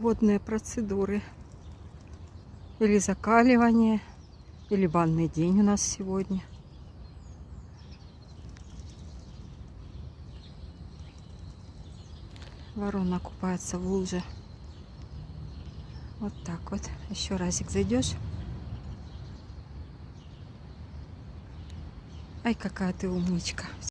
водные процедуры. Или закаливание, или банный день у нас сегодня. Ворона купается в луже. Вот так вот. Еще разик зайдешь. Ай, какая ты умничка.